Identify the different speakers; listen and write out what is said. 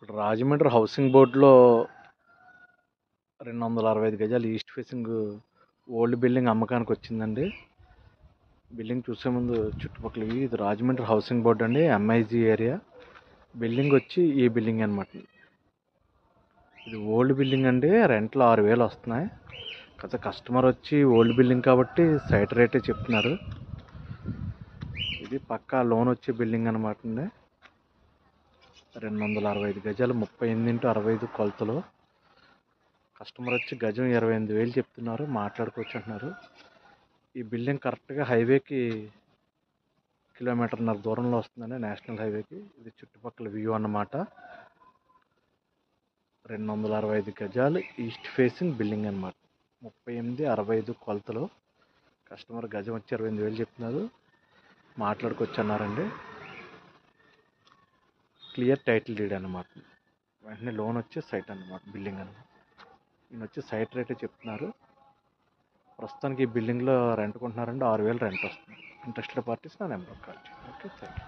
Speaker 1: ఇప్పుడు రాజమండ్రి హౌసింగ్ బోర్డులో 265 గజాలు ఈస్ట్ ఫేసింగ్ ఓల్డ్ బిల్డింగ్ అమ్మకానికి వచ్చిందండి. బిల్డింగ్ చూసే ముందు చుట్టుపక్కల ఇది రాజమండ్రి హౌసింగ్ బోర్డు అండి, ఎంఐజీ ఏరియా. బిల్డింగ్ వచ్చి ఈ బిల్డింగ్ అనమాట. ఇది ఓల్డ్ బిల్డింగ్ అండి, రెంట్లు 6,000 వస్తున్నాయి. కాకపోతే కస్టమర్ వచ్చి ఓల్డ్ బిల్డింగ్ కాబట్టి సైట్ రేటే చెప్తున్నారు. ఇది పక్కా లోన్ వచ్చే బిల్డింగ్ అనమాట అండి. 265 గజాలు, 38x65 కొలతలు. కస్టమర్ వచ్చి గజం 28,000 చెప్తున్నారు, మాట్లాడుకోవచ్చు అంటున్నారు. ఈ బిల్డింగ్ కరెక్ట్గా హైవేకి 1.5 కిలోమీటర్ దూరంలో వస్తుందండి, నేషనల్ హైవేకి. ఇది చుట్టుపక్కల వ్యూ అన్నమాట. 265 గజాలు ఈస్ట్ ఫేసింగ్ బిల్డింగ్ అనమాట. 38x65 కొలతలు. కస్టమర్ గజం వచ్చి 28,000 చెప్తున్నారు, మాట్లాడుకోవచ్చు అన్నారండి. క్లియర్ టైటిల్ డీడ్ అనమాట. వెంటనే లోన్ వచ్చే సైట్ అనమాట బిల్డింగ్ అనమాట. ఈయన వచ్చి సైట్ రేటే చెప్తున్నారు. ప్రస్తుతానికి ఈ బిల్డింగ్లో రెంట్ కొంటున్నారండి, 6,000 రెంట్ వస్తుంది. ఇంట్రెస్టెడ్ పార్టీస్ నా నెంబర్ కాల్ చేయండి. Okay, thank you.